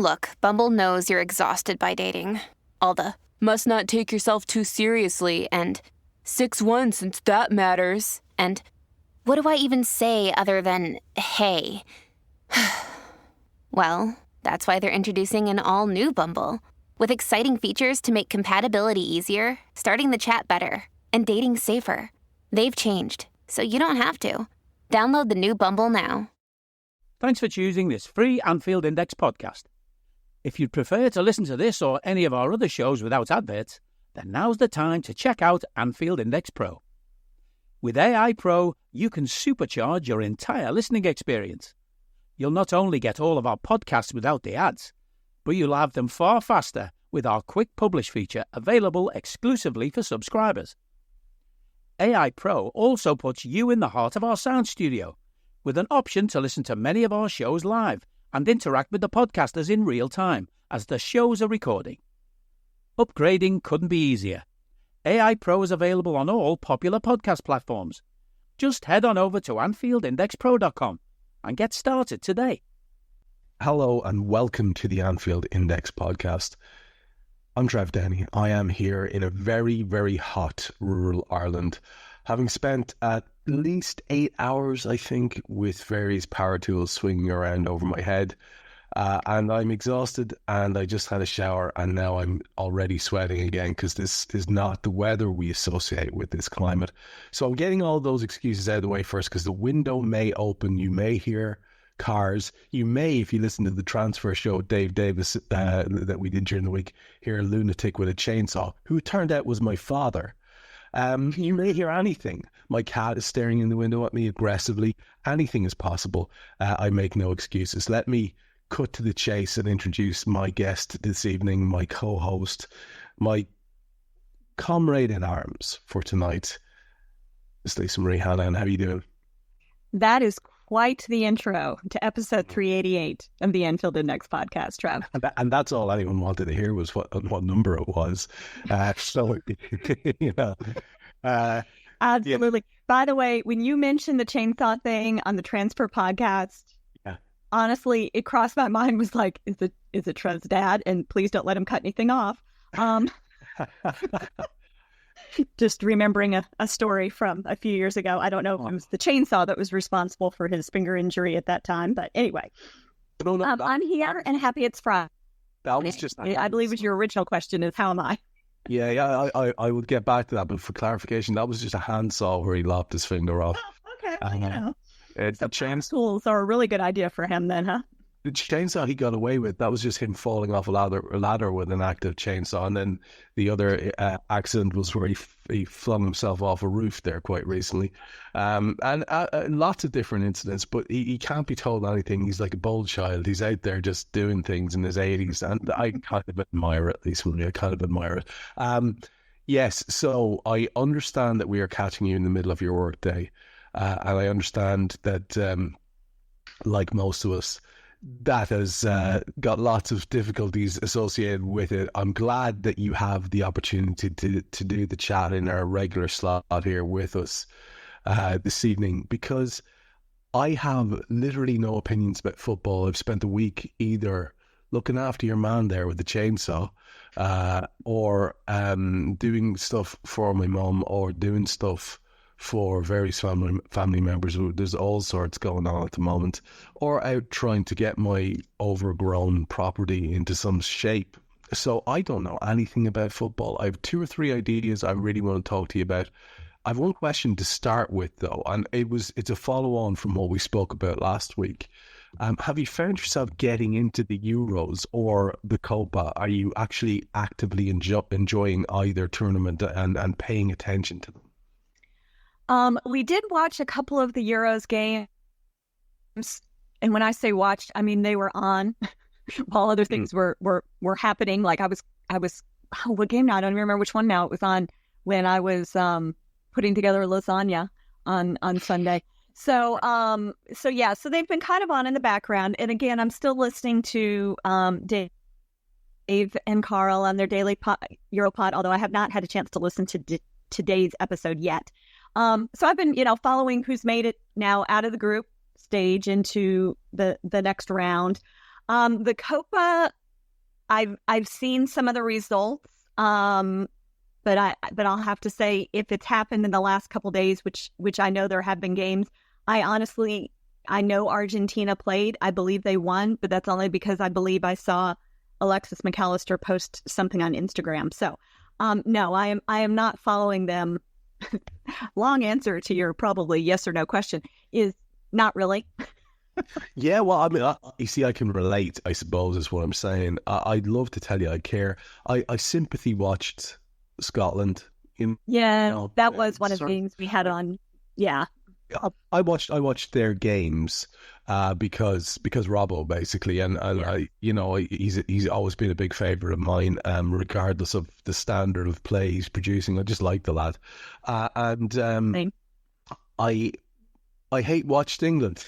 Look, Bumble knows you're exhausted by dating. All the must not take yourself too seriously and 6'1" since that matters. And what do I even say other than hey? Well, that's why they're introducing an all-new Bumble with exciting features to make compatibility easier, starting the chat better, and dating safer. They've changed, so you don't have to. Download the new Bumble now. Thanks for choosing this free Anfield Index podcast. If you'd prefer to listen to this or any of our other shows without adverts, then now's the time to check out Anfield Index Pro. With AI Pro, you can supercharge your entire listening experience. You'll not only get all of our podcasts without the ads, but you'll have them far faster with our Quick Publish feature available exclusively for subscribers. AI Pro also puts you in the heart of our sound studio, with an option to listen to many of our shows live and interact with the podcasters in real time as the shows are recording. Upgrading couldn't be easier. AI Pro is available on all popular podcast platforms. Just head on over to AnfieldIndexPro.com and get started today. Hello and welcome to the Anfield Index Podcast. I'm Trev Downey. I am here in a very, very hot rural Ireland, having spent at least 8 hours, I think, with various power tools swinging around over my head. And I'm exhausted, and I just had a shower, and now I'm already sweating again because this is not the weather we associate with this climate. So I'm getting all those excuses out of the way first because the window may open. You may hear cars. You may, if you listen to the transfer show, Dave Davis, that we did during the week, hear a lunatic with a chainsaw, who it turned out was my father. You may hear anything. My cat is staring in the window at me aggressively. Anything is possible. I make no excuses. Let me cut to the chase and introduce my guest this evening, my co-host, my comrade in arms for tonight, Miss Lisa Marie Hanahan. How are you doing? That is quite the intro to episode 388 of the Anfield Index Podcast, Trev. And that's all anyone wanted to hear was what number it was. So, you know. Absolutely. Yeah. By the way, when you mentioned the chainsaw thing on the Transfer podcast, honestly, it crossed my mind, was like, is it Trev's dad? And please don't let him cut anything off. Just remembering a story from a few years ago. I don't know if it was the chainsaw that was responsible for his finger injury at that time, but anyway, I'm here and happy it's Friday. That was just, I believe was your original question is, how am I? Yeah, I would get back to that, but for clarification, that was just a handsaw where he lopped his finger off. Oh, okay, well, you know. The chainsaw tools are a really good idea for him then, huh? The chainsaw he got away with, that was just him falling off a ladder with an active chainsaw. And then the other accident was where he flung himself off a roof there quite recently. And lots of different incidents, but he can't be told anything. He's like a bold child. He's out there just doing things in his 80s. And I kind of admire it, at least for me. I kind of admire it. Yes, so I understand that we are catching you in the middle of your work day. And I understand that, like most of us, that has got lots of difficulties associated with it. I'm glad that you have the opportunity to do the chat in our regular slot here with us this evening, because I have literally no opinions about football. I've spent a week either looking after your man there with the chainsaw or doing stuff for my mum or doing stuff for various family members. There's all sorts going on at the moment, or out trying to get my overgrown property into some shape. So I don't know anything about football. I have 2 or 3 ideas I really want to talk to you about. I have one question to start with, though, and it's a follow-on from what we spoke about last week. Have you found yourself getting into the Euros or the Copa? Are you actually actively enjoying either tournament and paying attention to them? We did watch a couple of the Euros games, and when I say watched, I mean they were on while other things were happening. Like I was what game now? I don't even remember which one now. It was on when I was putting together lasagna on Sunday. So they've been kind of on in the background. And again, I'm still listening to Dave and Carl on their daily Europod, although I have not had a chance to listen to today's episode yet. So I've been, following who's made it now out of the group stage into the next round. The Copa, I've seen some of the results, but I'll have to say, if it's happened in the last couple days, which I know there have been games, I know Argentina played. I believe they won, but that's only because I believe I saw Alexis McAllister post something on Instagram. So, no, I am not following them. Long answer to your probably yes or no question is not really. Yeah, well, I mean, you see, I can relate, I suppose, is what I'm saying. I'd love to tell you I care. I sympathy watched Scotland. That was one of the games we had on. Yeah. I watched their games because Robbo, basically, and he's always been a big favourite of mine, regardless of the standard of play he's producing. I just like the lad, and I hate watched England.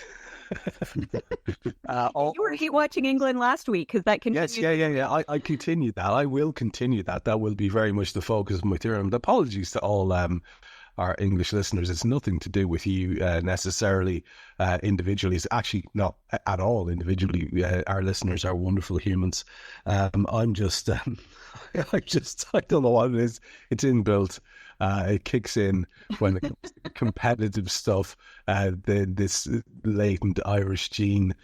You were hate watching England last week because that continues. Yes, yeah. I continue that. I will continue that. That will be very much the focus of my theorem. Apologies to all our English listeners. It's nothing to do with you necessarily individually. It's actually not at all individually. Our listeners are wonderful humans. I'm just, I don't know what it is. It's inbuilt. It kicks in when it comes to competitive stuff, this latent Irish gene.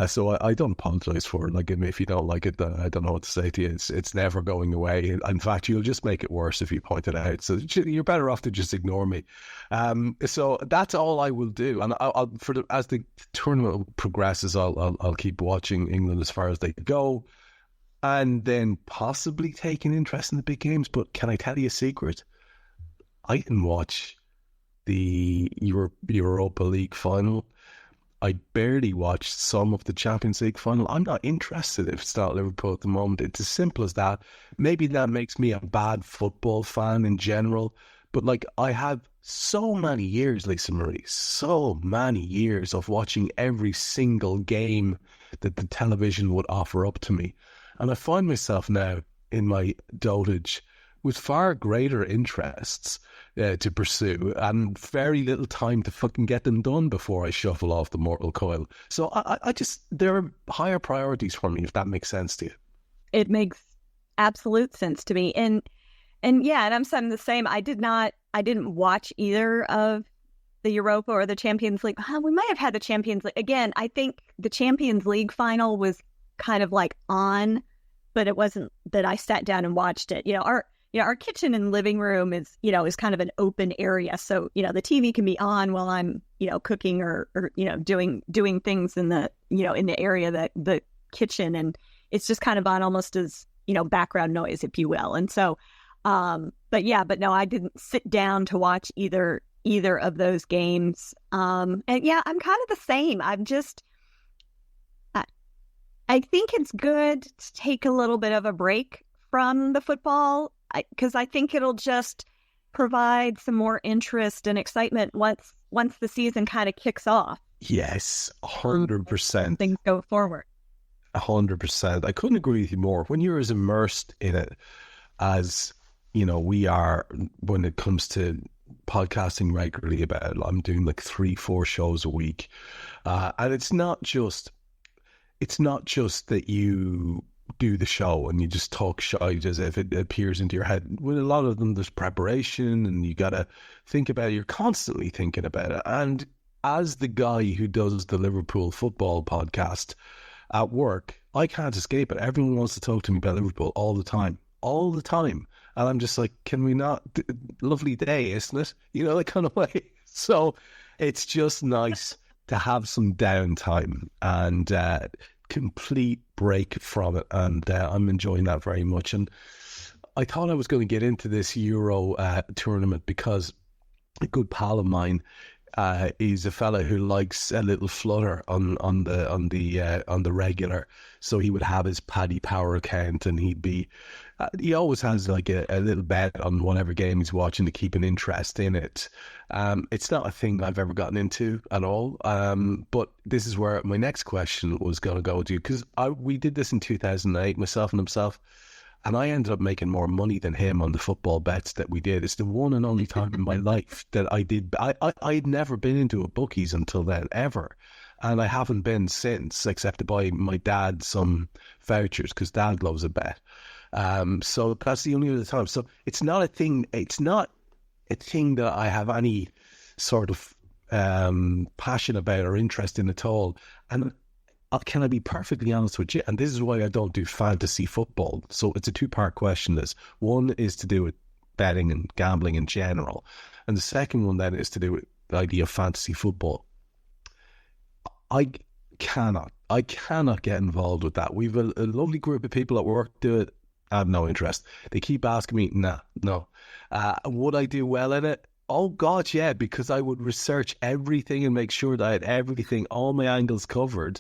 So I don't apologise for it. Like, if you don't like it, I don't know what to say to you. It's never going away. In fact, you'll just make it worse if you point it out. So you're better off to just ignore me. So that's all I will do. And as the tournament progresses, I'll keep watching England as far as they go, and then possibly take an interest in the big games. But can I tell you a secret? I didn't watch the Europa League final. I barely watched some of the Champions League final. I'm not interested if it's not Liverpool at the moment. It's as simple as that. Maybe that makes me a bad football fan in general. But like, I have so many years, Lisa Marie, so many years of watching every single game that the television would offer up to me. And I find myself now in my dotage with far greater interests to pursue and very little time to fucking get them done before I shuffle off the mortal coil. So I just, there are higher priorities for me, if that makes sense to you. It makes absolute sense to me. And yeah, and I'm saying the same. I didn't watch either of the Europa or the Champions League. We might have had the Champions League. Again, I think the Champions League final was kind of like on, but it wasn't that I sat down and watched it. Our kitchen and living room is kind of an open area. So, the TV can be on while I'm, cooking or doing things in the, in the area, that the kitchen, and it's just kind of on almost as, background noise, if you will. And so, but no, I didn't sit down to watch either of those games. And yeah, I'm kind of the same. I think it's good to take a little bit of a break from the football, because I think it'll just provide some more interest and excitement once the season kind of kicks off. Yes, 100%. Things go forward. 100%. I couldn't agree with you more. When you're as immersed in it as, we are when it comes to podcasting regularly about it. I'm doing like 3-4 shows a week. And it's not just that you do the show and you just talk shite as if it appears into your head. With a lot of them, there's preparation and you got to think about it. You're constantly thinking about it. And as the guy who does the Liverpool football podcast at work, I can't escape it. Everyone wants to talk to me about Liverpool all the time. And I'm just like, can we not? Lovely day, isn't it? That kind of way. So it's just nice to have some downtime and complete break from it, and I'm enjoying that very much. And I thought I was going to get into this Euro tournament because a good pal of mine is a fella who likes a little flutter on the regular. So he would have his Paddy Power account, and he always has like a little bet on whatever game he's watching to keep an interest in it. It's not a thing I've ever gotten into at all. But this is where my next question was going to go to, because we did this in 2008, myself and himself. And I ended up making more money than him on the football bets that we did. It's the one and only time in my life that I did. I'd never been into a bookies until then, ever. and I haven't been since, except to buy my dad some vouchers because Dad loves a bet. So that's the only other time. So it's not a thing. It's not a thing that I have any sort of passion about or interest in at all. And can I be perfectly honest with you? And this is why I don't do fantasy football. So it's a two-part question. This one is to do with betting and gambling in general, and the second one then is to do with the idea of fantasy football. I cannot get involved with that. We've a lovely group of people at work do it. I have no interest. They keep asking me, no. Would I do well in it? Oh God, yeah, because I would research everything and make sure that I had everything, all my angles covered.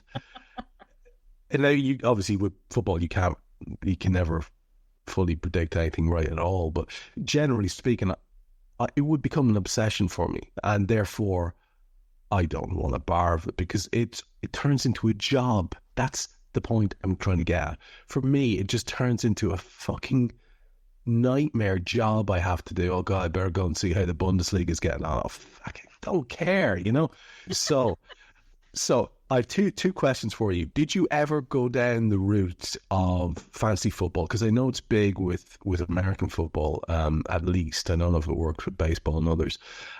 And now, you obviously with football, you can never fully predict anything right at all. But generally speaking, it would become an obsession for me, and therefore, I don't want a bar of it because it turns into a job. That's the point I'm trying to get at. For me, it just turns into a fucking nightmare job I have to do. Oh God, I better go and see how the Bundesliga is getting on. I don't care, you know? So I have two questions for you. Did you ever go down the route of fantasy football? Because I know it's big with American football, at least. I don't know if it works with baseball and others.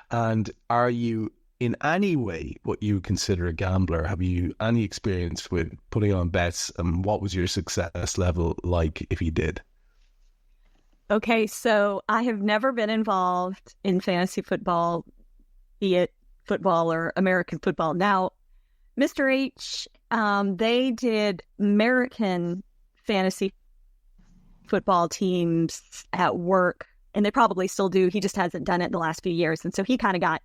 And are you in any way what you consider a gambler? Have you any experience with putting on bets? And what was your success level like if you did? Okay, so I have never been involved in fantasy football, be it football or American football. Now, Mr. H, they did American fantasy football teams at work, and they probably still do. He just hasn't done it in the last few years. And so he kind of got,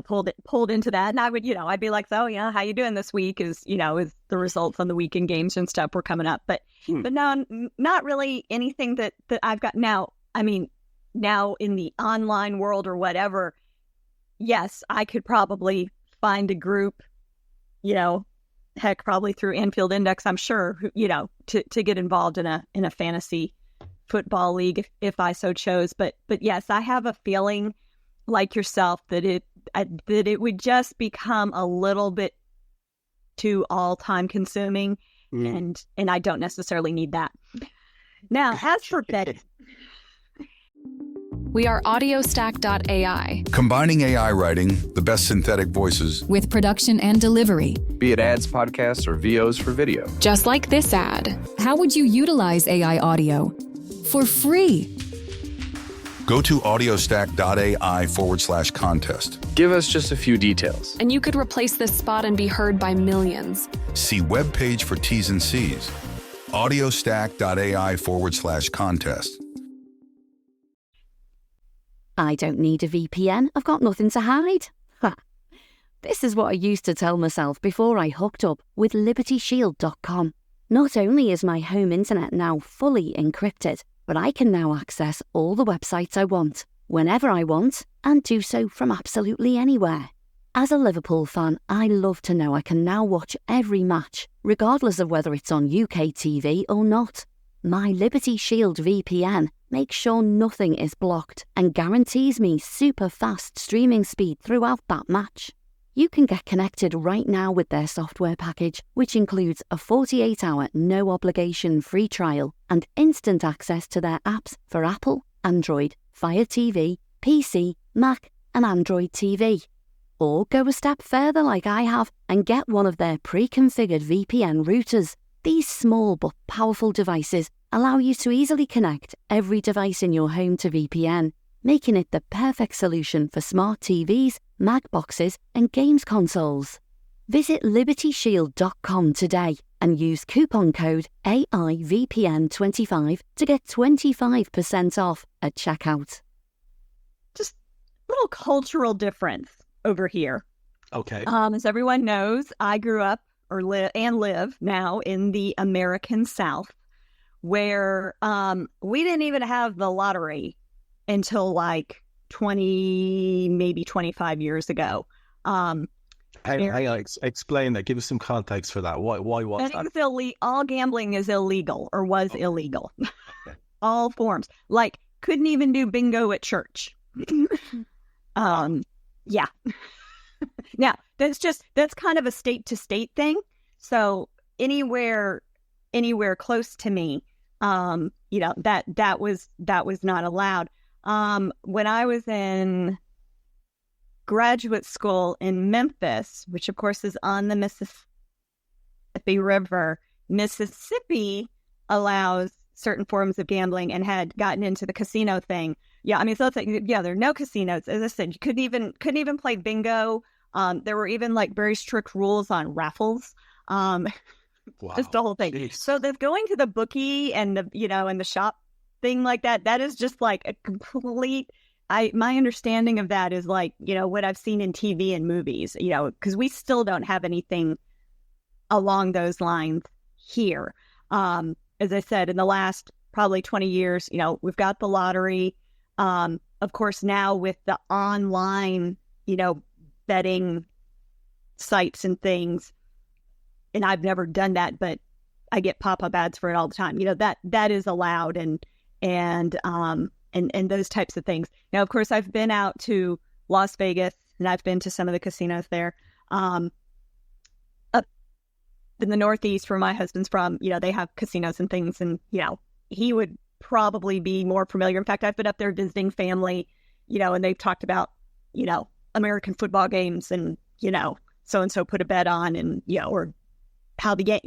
pulled into that. And I would, I'd be like, so yeah, how you doing this week is the results on the weekend games and stuff were coming up. But no, not really anything that I've got now. I mean, now in the online world or whatever, yes, I could probably find a group, heck, probably through Anfield Index, I'm sure, to get involved in a fantasy football league if I so chose. But yes, I have a feeling like yourself that it would just become a little bit too all-time consuming, and I don't necessarily need that. Now, as for betting, we are audiostack.ai. Combining AI writing, the best synthetic voices, with production and delivery. Be it ads, podcasts, or VOs for video. Just like this ad. How would you utilize AI audio? For free. Go to audiostack.ai/contest. Give us just a few details. And you could replace this spot and be heard by millions. See webpage for T's and C's. audiostack.ai/contest. I don't need a VPN. I've got nothing to hide. This is what I used to tell myself before I hooked up with LibertyShield.com. Not only is my home internet now fully encrypted, but I can now access all the websites I want, whenever I want, and do so from absolutely anywhere. As a Liverpool fan, I love to know I can now watch every match, regardless of whether it's on UK TV or not. My Liberty Shield VPN makes sure nothing is blocked and guarantees me super fast streaming speed throughout that match. You can get connected right now with their software package, which includes a 48-hour no-obligation free trial and instant access to their apps for Apple, Android, Fire TV, PC, Mac and Android TV. Or go a step further like I have and get one of their pre-configured VPN routers. These small but powerful devices allow you to easily connect every device in your home to VPN, making it the perfect solution for smart TVs, Mac boxes and games consoles. Visit LibertyShield.com today and use coupon code AIVPN25 to get 25% off at checkout. just a little cultural difference over here. Okay. As everyone knows, I grew up and live now in the American South, where we didn't even have the lottery until like 20, maybe 25 years ago. Hang on, explain that. Give us some context for that. Why was that? All gambling is illegal or was illegal. Okay. All forms. Like, couldn't even do bingo at church. Yeah. Now, that's kind of a state to state thing. So anywhere close to me, that was not allowed. When I was in graduate school in Memphis, which of course is on the Mississippi River, Mississippi allows certain forms of gambling and had gotten into the casino thing. Yeah, I mean, so it's like, yeah, there are no casinos. As I said, you couldn't even play bingo. There were even like very strict rules on raffles. Wow. Just the whole thing. Jeez. So the going to the bookie and and the shop thing like that is just like a complete. My understanding of that is like, what I've seen in TV and movies, because we still don't have anything along those lines here. As I said, in the last probably 20 years, we've got the lottery. Of course, now with the online, betting sites and things, and I've never done that, but I get pop-up ads for it all the time. That is allowed and those types of things. Now, of course, I've been out to Las Vegas and I've been to some of the casinos there. Up in the Northeast, where my husband's from, they have casinos and things, and he would probably be more familiar. In fact, I've been up there visiting family, and they've talked about, American football games and, so-and-so put a bet on and, or how the game,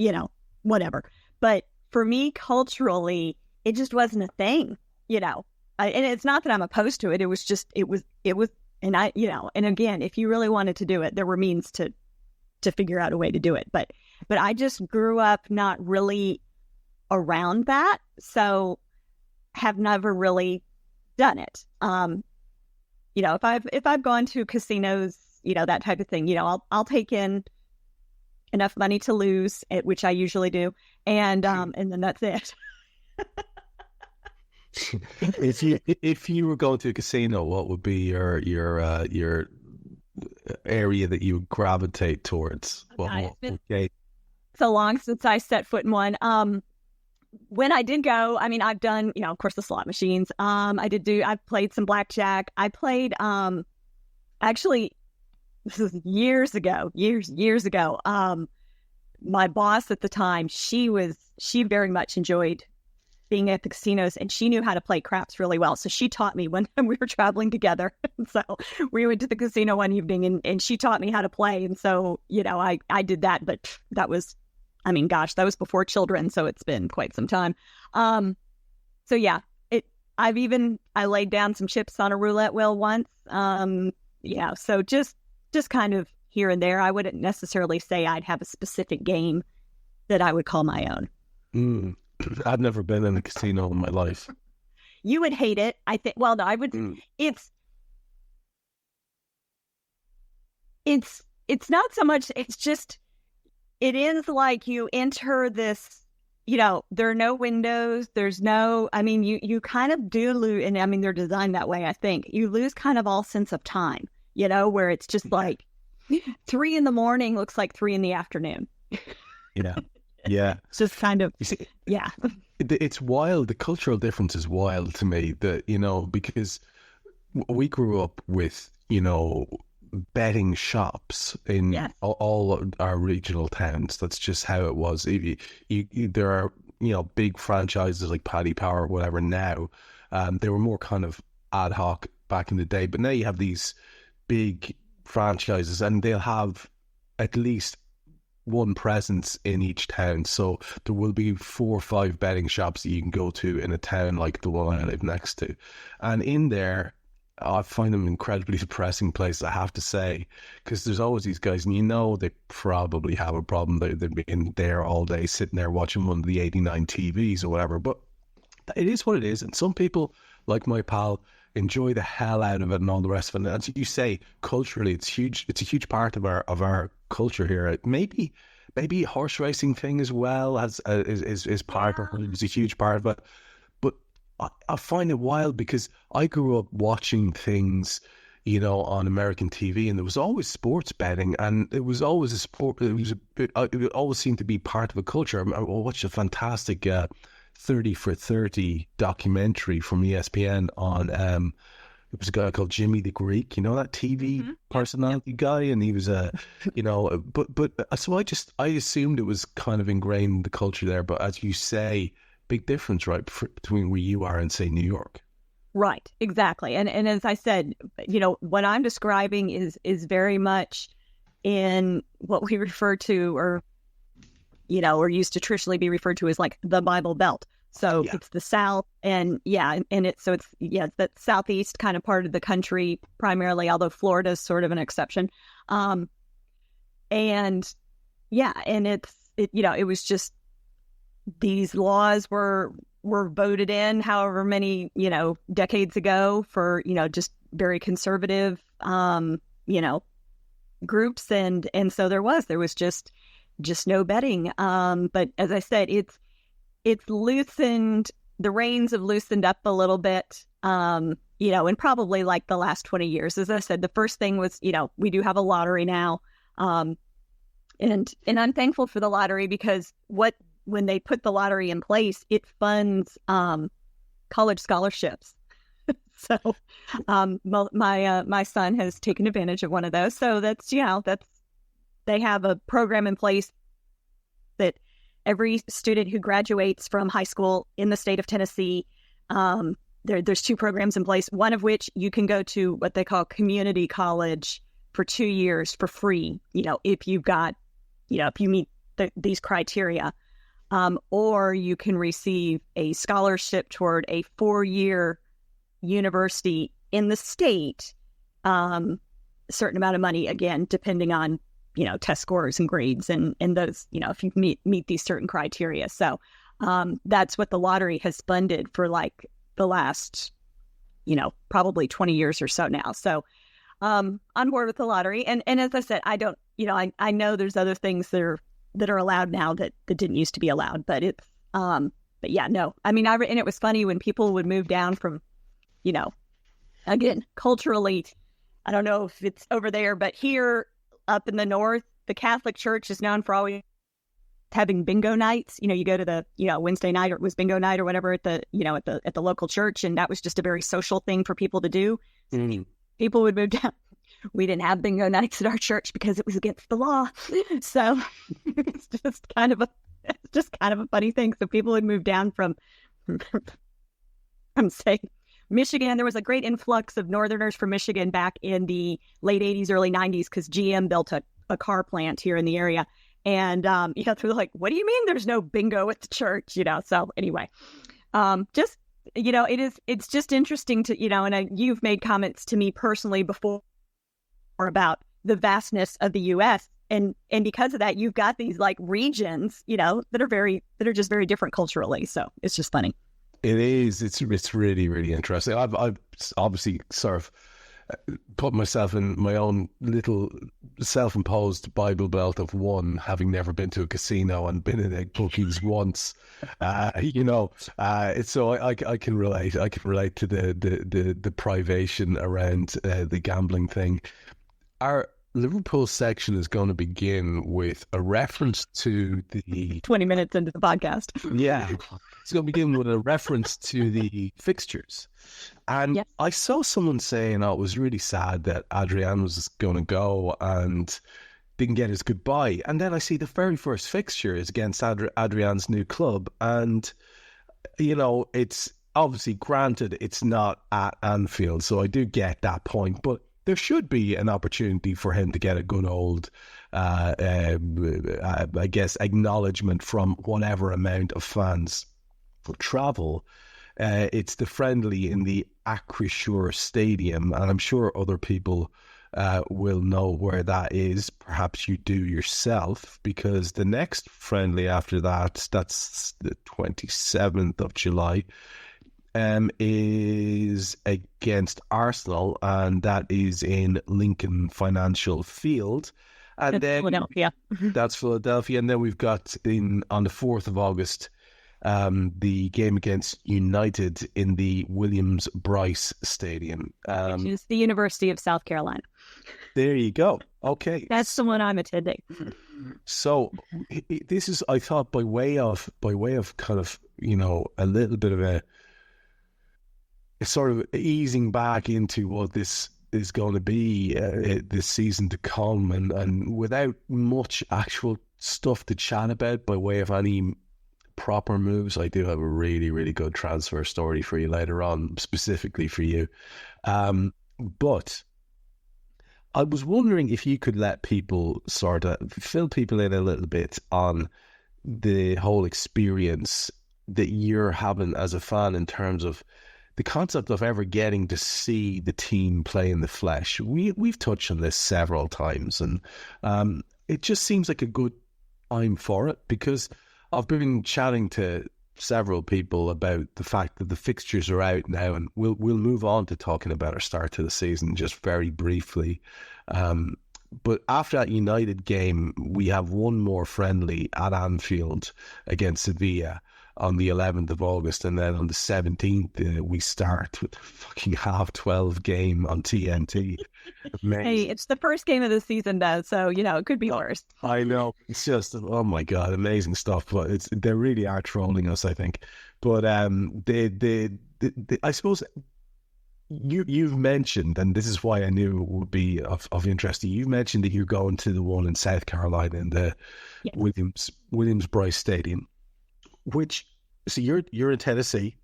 whatever. But for me, culturally, it just wasn't a thing, and it's not that I'm opposed to it. It was just, it was, and and again, if you really wanted to do it, there were means to figure out a way to do it. But I just grew up not really around that. So have never really done it. If I've gone to casinos, that type of thing, I'll take in enough money to lose, which I usually do, and then that's it. If you were going to a casino, what would be your area that you would gravitate towards? Okay. So long since I set foot in one. When I did go, I mean, I've done, of course, the slot machines. I've played some blackjack. I played, actually, this is years ago. My boss at the time, she very much enjoyed being at the casinos, and she knew how to play craps really well. So she taught me when we were traveling together. So we went to the casino one evening and she taught me how to play. And so, I did that, but that was, that was before children. So it's been quite some time. So yeah, I laid down some chips on a roulette wheel once. So just kind of here and there. I wouldn't necessarily say I'd have a specific game that I would call my own. I've never been in a casino in my life. You would hate it, I think. Well, no, I would. It's not so much. It's just, it is like you enter this, there are no windows. There's no, you kind of do lose, and they're designed that way, I think. You lose kind of all sense of time, where it's just like 3 a.m. looks like 3 p.m. Yeah. Yeah. It's just kind of, yeah. It's wild. The cultural difference is wild to me because we grew up with, betting shops in all our regional towns. That's just how it was. There are, big franchises like Paddy Power or whatever now. They were more kind of ad hoc back in the day, but now you have these big franchises and they'll have at least one presence in each town. So there will be 4 or 5 betting shops that you can go to in a town like the one I live next to. And in there, I find them incredibly depressing place, I have to say, because there's always these guys, and they probably have a problem. They've been there all day, sitting there watching one of the 89 TVs or whatever. But it is what it is. And some people, like my pal, enjoy the hell out of it and all the rest of it. And as you say, culturally, it's huge. It's a huge part of our culture here. Maybe horse racing thing as well is part of it. It's a huge part of it. But I find it wild because I grew up watching things, on American TV, and there was always sports betting, and it was always a sport. It always seemed to be part of a culture. I watched a fantastic 30 for 30 documentary from ESPN on was a guy called Jimmy the Greek, you know, that TV personality guy, and he was so I assumed it was kind of ingrained in the culture there, but as you say, big difference, right, between where you are and say New York. Right, exactly. And as I said, you know, what I'm describing is very much in what we refer to, or, you know, or used to traditionally be referred to as like the Bible Belt. So it's the South, and it's the Southeast kind of part of the country primarily, although Florida is sort of an exception. It was just, these laws were voted in however many, you know, decades ago for, you know, just very conservative, groups. And so there was just no betting. But as I said, it's loosened, the reins have loosened up a little bit, in probably like the last 20 years. As I said, the first thing was, you know, we do have a lottery now. And I'm thankful for the lottery because when they put the lottery in place, it funds college scholarships. So my son has taken advantage of one of those. So they have a program in place that every student who graduates from high school in the state of Tennessee, there's 2 programs in place, one of which you can go to what they call community college for 2 years for free, you know, if you meet these criteria. Or you can receive a scholarship toward a 4-year university in the state, a certain amount of money, again, depending on, you know, test scores and grades and those, you know, if you meet these certain criteria. So that's what the lottery has funded for like the last, you know, probably 20 years or so now. So on board with the lottery. And as I said, I don't, you know, I know there's other things that are allowed now that didn't used to be allowed, but it's, but yeah, no, I mean, and it was funny when people would move down from, you know, again, culturally, I don't know if it's over there, but here up in the north, the Catholic Church is known for always having bingo nights. You know, you go to the, you know, Wednesday night, or it was bingo night or whatever at the, you know, at the local church. And that was just a very social thing for people to do. So people would move down. We didn't have bingo nights at our church because it was against the law. So it's just kind of a funny thing. So people would move down from say Michigan. There was a great influx of Northerners from Michigan back in the late 80s, early 90s, because GM built a car plant here in the area. And, they're like, what do you mean there's no bingo at the church? You know, so anyway, just, you know, it's just interesting to, you know, and you've made comments to me personally before about the vastness of the U.S. And because of that, you've got these like regions, you know, that are just very different culturally. So it's just funny. It is. It's really, really interesting. I've obviously sort of put myself in my own little self-imposed Bible Belt of one, having never been to a casino and been in a bookies once. So I can relate. I can relate to the privation around the gambling thing. Our Liverpool section is going to begin with a reference to the 20 minutes into the podcast. Yeah. It's going to begin with a reference to the fixtures. And yes. I saw someone saying, it was really sad that Adrian was going to go and didn't get his goodbye. And then I see the very first fixture is against Adrian's new club. And, you know, it's obviously granted it's not at Anfield. So I do get that point. But there should be an opportunity for him to get a good old, I guess, acknowledgement from whatever amount of fans for travel. It's the friendly in the Acrisure Stadium, and I'm sure other people will know where that is. Perhaps you do yourself, because the next friendly after that's the 27th of July, is against Arsenal, and that is in Lincoln Financial Field. And that's then Philadelphia. That's Philadelphia. And then we've got on the 4th of August, the game against United in the Williams-Brice Stadium. Which is the University of South Carolina. There you go. Okay. That's the one I'm attending. So this is, I thought, by way of kind of, you know, a little bit of a sort of easing back into what this is going to be this season to come, and without much actual stuff to chat about by way of any proper moves, I do have a really, really good transfer story for you later on, specifically for you. But I was wondering if you could let people sort of fill people in a little bit on the whole experience that you're having as a fan in terms of the concept of ever getting to see the team play in the flesh. We've touched on this several times, and it just seems like a good time for it, because I've been chatting to several people about the fact that the fixtures are out now, and we'll move on to talking about our start to the season just very briefly. But after that United game, we have one more friendly at Anfield against Sevilla on the 11th of August, and then on the 17th we start with a fucking 12:30 game on TNT. Hey, it's the first game of the season though, so it could be worse. I know, it's just, oh my god, amazing stuff. But they really are trolling us, I think. But I suppose you've mentioned, and this is why I knew it would be of interest to you. You've mentioned that you're going to the one in South Carolina in the Williams-Brice Stadium. So you're in Tennessee.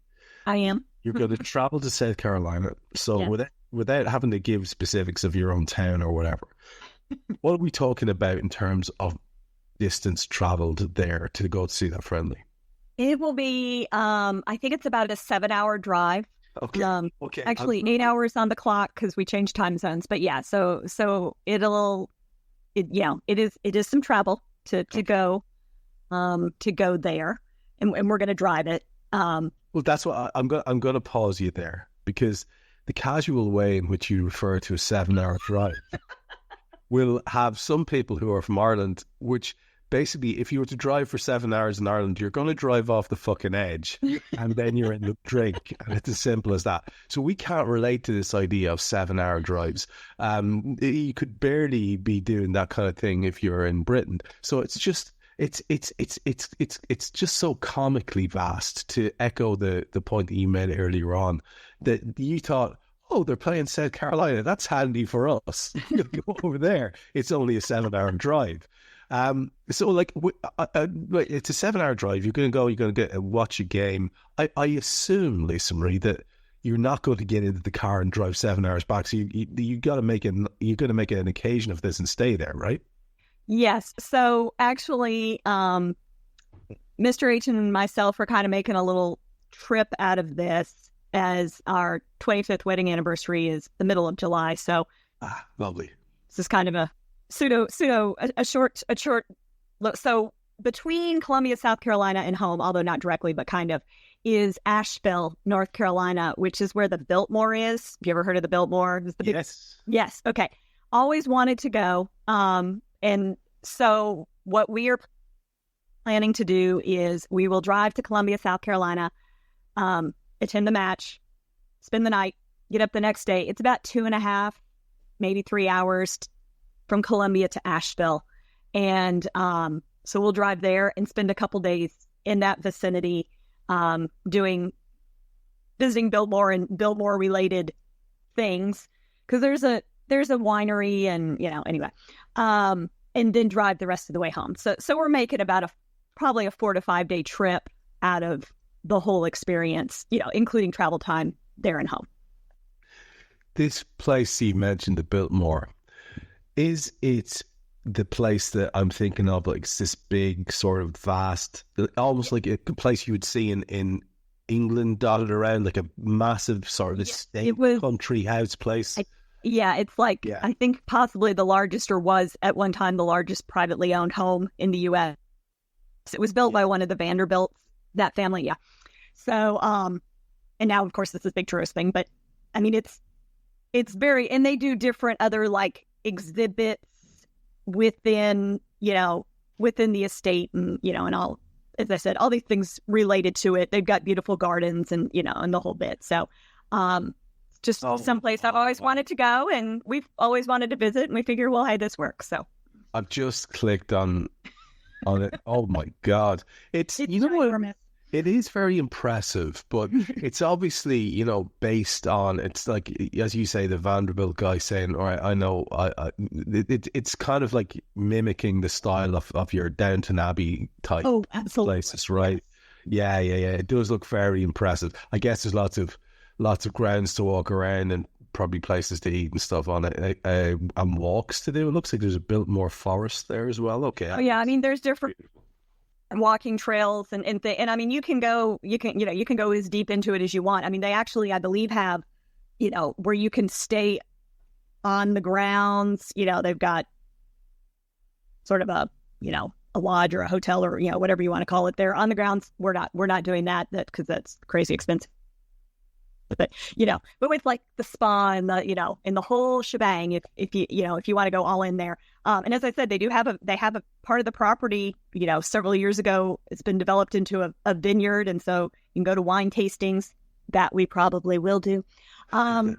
I am. You're going to travel to South Carolina. So without having to give specifics of your own town or whatever, what are we talking about in terms of distance traveled there to go to see that friendly? It will be, I think it's about a 7-hour drive. Okay. Okay. Actually, 8 hours on the clock because we changed time zones. But yeah, so it is some travel to go there. And we're going to drive it. Well, that's what I'm going to pause you there, because the casual way in which you refer to a 7-hour drive will have some people who are from Ireland, which basically, if you were to drive for 7 hours in Ireland, you're going to drive off the fucking edge, and then you're in the drink, and it's as simple as that. So we can't relate to this idea of 7-hour drives. You could barely be doing that kind of thing if you're in Britain. So it's just. It's just so comically vast, to echo the point that you made earlier on, that you thought, oh, they're playing South Carolina, that's handy for us. Go over there. It's only a 7-hour drive. So like it's a 7-hour drive. You're going to get and watch a game. I assume, Lisa Marie, that you're not going to get into the car and drive 7 hours back. So you got to make an occasion of this and stay there, right? Yes. So actually, Mr. H and myself are kind of making a little trip out of this, as our 25th wedding anniversary is the middle of July. So lovely. This is kind of a short look. So between Columbia, South Carolina and home, although not directly, but kind of, is Asheville, North Carolina, which is where the Biltmore is. Have you ever heard of the Biltmore? Yes. Yes. Okay. Always wanted to go. And so what we are planning to do is we will drive to Columbia, South Carolina, attend the match, spend the night, get up the next day. It's about 2.5, maybe 3 hours from Columbia to Asheville. And so we'll drive there and spend a couple days in that vicinity visiting Biltmore and Biltmore-related things, because there's a winery and, anyway. And then drive the rest of the way home. So we're making about probably a 4 to 5 day trip out of the whole experience, including travel time there and home. This place you mentioned, the Biltmore, is it the place that I'm thinking of? Like, it's this big, sort of vast, almost like a place you would see in England dotted around, like a massive sort of estate country house place. It's like, I think possibly the largest, or was at one time the largest privately owned home in the U.S. It was built by one of the Vanderbilts, that family, yeah. So, and now, of course, this is a big tourist thing, but, I mean, it's very, and they do different other, like, exhibits within the estate, and, and all, as I said, all these things related to it. They've got beautiful gardens and, and the whole bit. So, just someplace I've always wanted to go, and we've always wanted to visit, and we figure, well, hey, this works. So I've just clicked on it. Oh my God. It's you know what? It is very impressive, but it's obviously, based on, it's like, as you say, the Vanderbilt guy saying, all right, I know, it's kind of like mimicking the style of your Downton Abbey type places, right? Yeah. It does look very impressive. I guess there's lots of grounds to walk around and probably places to eat and stuff on it, and walks to do. It looks like there's a Biltmore forest there as well. Okay. Oh yeah, I mean, there's different walking trails and I mean, you can go as deep into it as you want. I mean, they actually, I believe, have, where you can stay on the grounds. They've got sort of a lodge or a hotel or whatever you want to call it there on the grounds. We're not doing that because that's crazy expensive. But but with like the spa and the and the whole shebang, if you want to go all in there, and as I said, they have a part of the property, several years ago, it's been developed into a vineyard, and so you can go to wine tastings. That we probably will do. So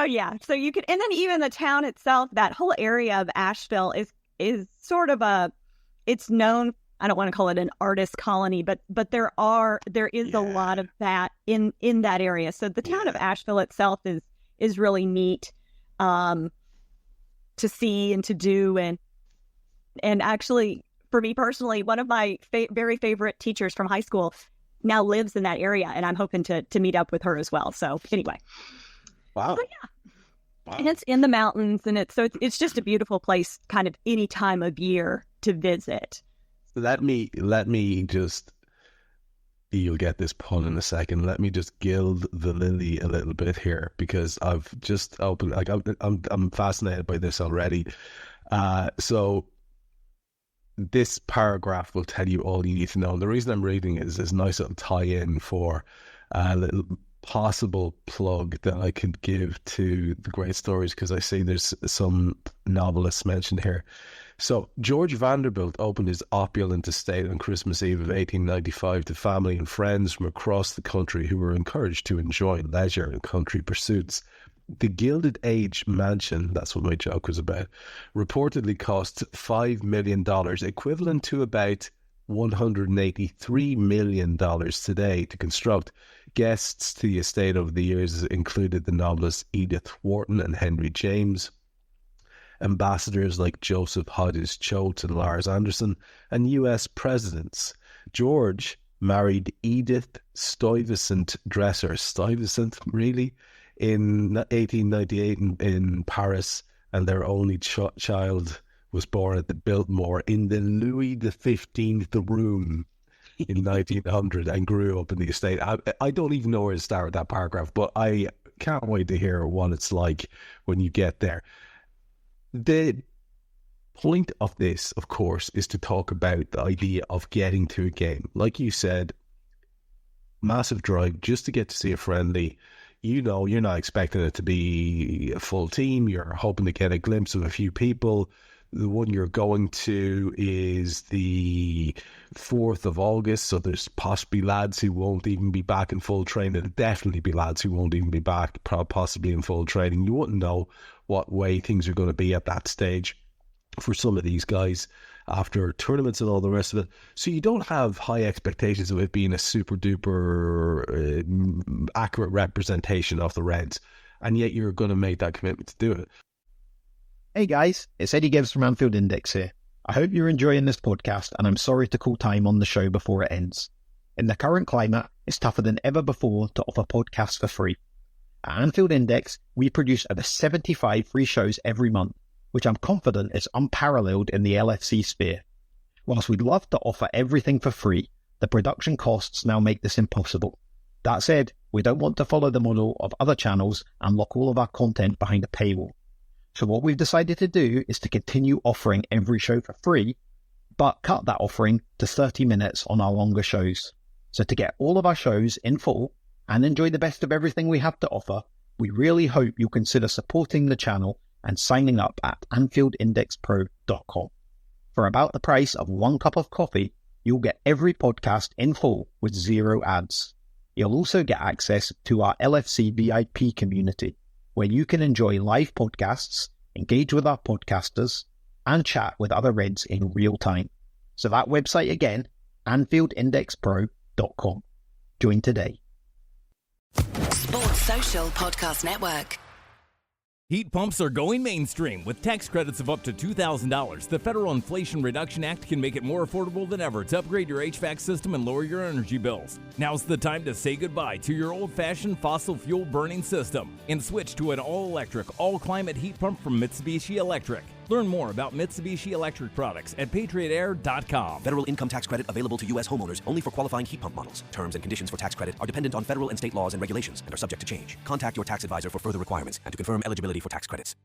you could, and then even the town itself, that whole area of Asheville is sort of it's known. I don't want to call it an artist colony, but there is a lot of that in that area. So the town of Asheville itself is really neat to see and to do, and actually, for me personally, one of my very favorite teachers from high school now lives in that area, and I'm hoping to meet up with her as well. So anyway, wow. But wow. And it's in the mountains, and it's just a beautiful place, kind of any time of year to visit. Let me just, you'll get this pun in a second. Let me just gild the lily a little bit here, because I've just opened, like, I'm fascinated by this already. So this paragraph will tell you all you need to know. The reason I'm reading it is this nice little tie-in for a little possible plug that I could give to the great stories, because I see there's some novelists mentioned here. So George Vanderbilt opened his opulent estate on Christmas Eve of 1895 to family and friends from across the country who were encouraged to enjoy leisure and country pursuits. The Gilded Age mansion, that's what my joke was about, reportedly cost $5 million, equivalent to about $183 million today to construct. Guests to the estate over the years included the novelists Edith Wharton and Henry James, ambassadors like Joseph Hodges Choate and Lars Anderson, and US presidents. George married Edith Stuyvesant Dresser, Stuyvesant, really, in 1898 in Paris, and their only child was born at the Biltmore in the Louis XV room in 1900 and grew up in the estate. I don't even know where to start with that paragraph, but I can't wait to hear what it's like when you get there. The point of this, of course, is to talk about the idea of getting to a game. Like you said, massive drive just to get to see a friendly. You're not expecting it to be a full team. You're hoping to get a glimpse of a few people. The one you're going to is the 4th of August, so there's possibly lads who won't even be back in full training. There'll definitely be lads who won't even be back, possibly in full training. You wouldn't know what way things are going to be at that stage for some of these guys after tournaments and all the rest of it. So you don't have high expectations of it being a super duper accurate representation of the Reds, and yet you're going to make that commitment to do it. Hey guys, it's Eddie Gibbs from Anfield Index here. I hope you're enjoying this podcast, and I'm sorry to call time on the show before it ends. In the current climate, it's tougher than ever before to offer podcasts for free. At Anfield Index, we produce over 75 free shows every month, which I'm confident is unparalleled in the LFC sphere. Whilst we'd love to offer everything for free, the production costs now make this impossible. That said, we don't want to follow the model of other channels and lock all of our content behind a paywall. So what we've decided to do is to continue offering every show for free, but cut that offering to 30 minutes on our longer shows. So to get all of our shows in full and enjoy the best of everything we have to offer, we really hope you'll consider supporting the channel and signing up at AnfieldIndexPro.com. For about the price of 1 cup of coffee, you'll get every podcast in full with 0 ads. You'll also get access to our LFC VIP community, where you can enjoy live podcasts, engage with our podcasters, and chat with other Reds in real time. So that website again, AnfieldIndexPro.com. Join today. Sports Social Podcast Network. Heat pumps are going mainstream. With tax credits of up to $2,000, the Federal Inflation Reduction Act can make it more affordable than ever to upgrade your HVAC system and lower your energy bills. Now's the time to say goodbye to your old-fashioned fossil fuel burning system and switch to an all-electric, all-climate heat pump from Mitsubishi Electric. Learn more about Mitsubishi Electric products at patriotair.com. Federal income tax credit available to U.S. homeowners only for qualifying heat pump models. Terms and conditions for tax credit are dependent on federal and state laws and regulations and are subject to change. Contact your tax advisor for further requirements and to confirm eligibility for tax credits.